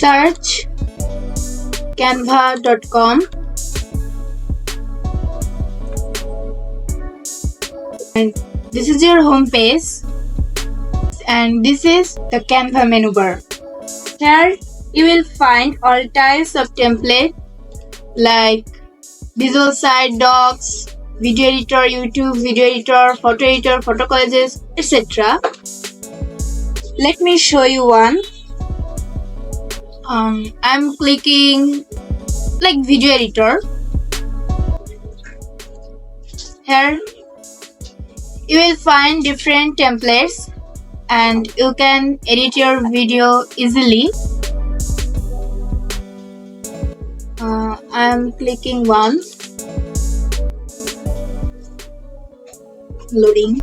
Search canva.com and this is your home page, and this is the Canva menu bar. Here you will find all types of template like visual site, docs, video editor, YouTube video editor, photo collages, etc. Let me show you one. I'm clicking like video editor. Here you will find different templates and you can edit your video easily. I'm clicking one. Loading.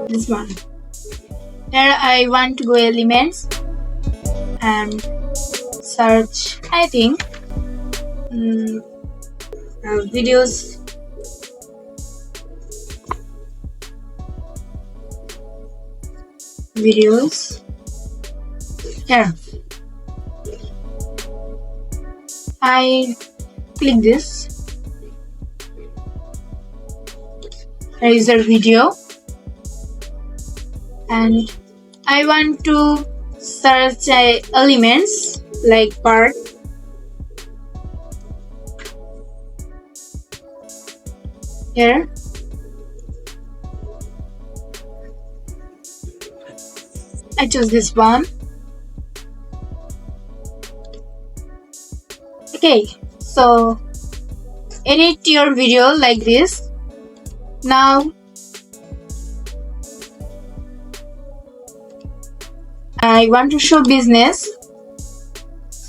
This one. Here I want to go elements and search, I think, videos. Here I click this. There is a video and I want to search elements like part. Here I choose this one. Okay, so edit your video like this. Now I want to show business.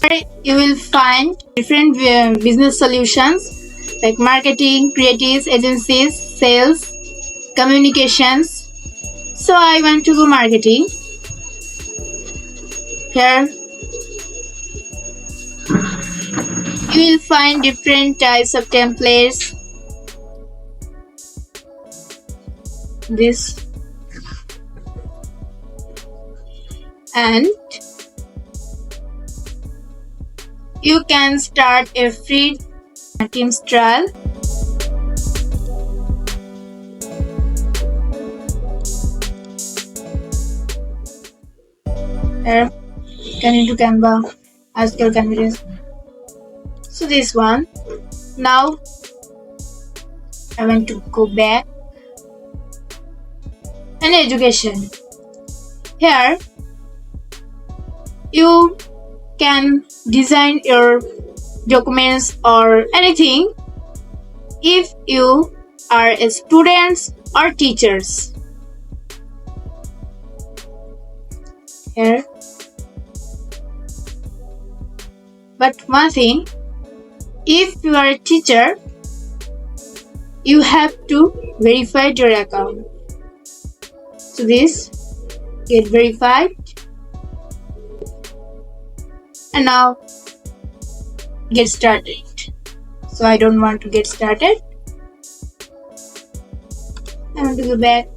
Here you will find different business solutions like marketing, creatives, agencies, sales, communications. So I want to go marketing. Here you will find different types of templates. This and you can start a free Teams trial. Here, come into Canva, ask your candidates. So this one. Now I want to go back and education. Here you can design your documents or anything if you are a students or teachers. Here, but one thing, if you are a teacher, you have to verify your account. So this, get verified. And now get started. So I don't want to get started. I want to go back.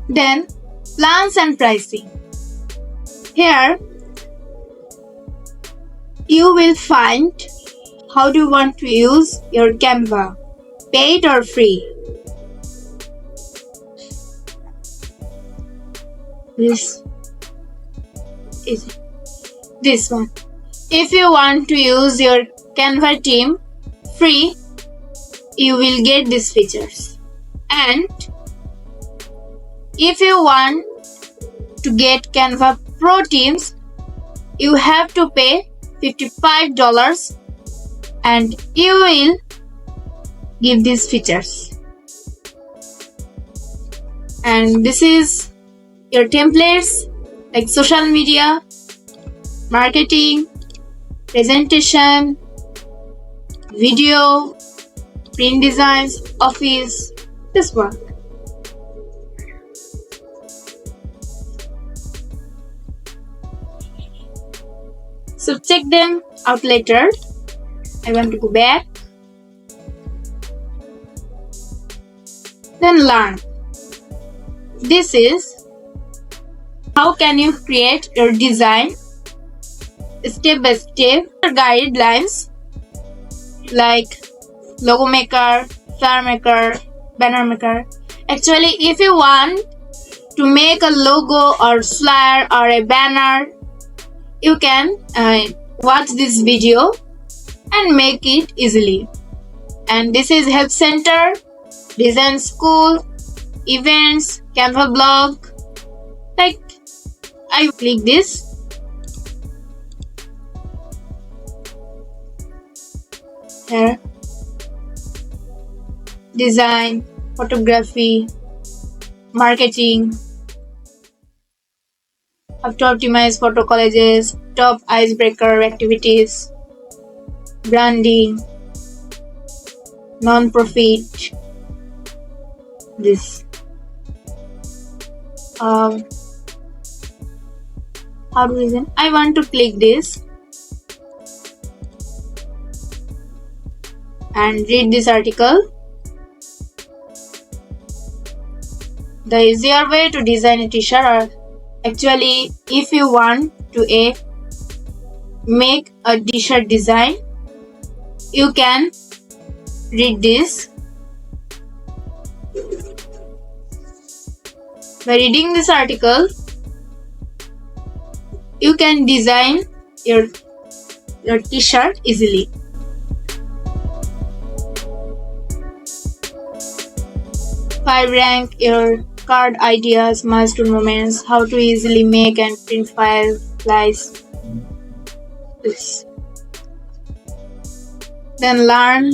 Then plans and pricing. Here you will find how do you want to use your Canva, paid or free. This is this one. If you want to use your Canva team free, you will get these features. And if you want to get Canva Pro teams, you have to pay $55 and you will give these features. And this is your templates like social media, marketing, presentation, video, print designs, office, this one. So check them out later. I want to go back. Then learn. This is how can you create your design step by step. Guidelines like logo maker, flyer maker, banner maker. Actually, if you want to make a logo or flyer or a banner, you can watch this video and make it easily. And this is help center, design school, events, Canva blog. Like I click this. Here, design, photography, marketing, how to optimize photo collages, top icebreaker activities, branding, non-profit, this. How to design? I want to click this and read this article. The easier way to design a t-shirt, or actually if you want to make a t-shirt design, you can read this. By reading this article, you can design your t-shirt easily. 5 rank your card ideas, milestone moments, how to easily make and print flies. This. Then learn.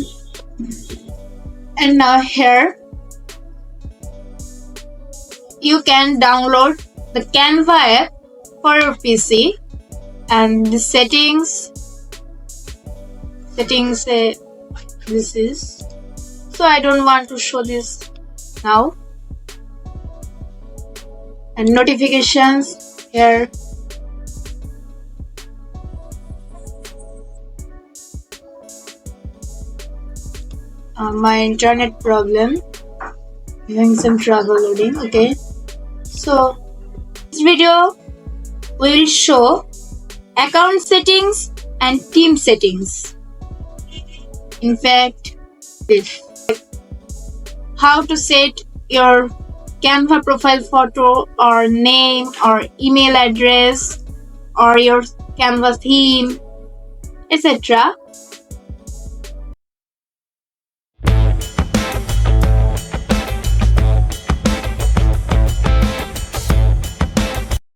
And now here you can download the Canva app for your PC, and the settings this is, so I don't want to show this now. And notifications here. My internet problem, having some trouble loading. Okay, so this video will show account settings and team settings. In fact, this how to set your Canva profile photo or name or email address or your Canva theme, etc.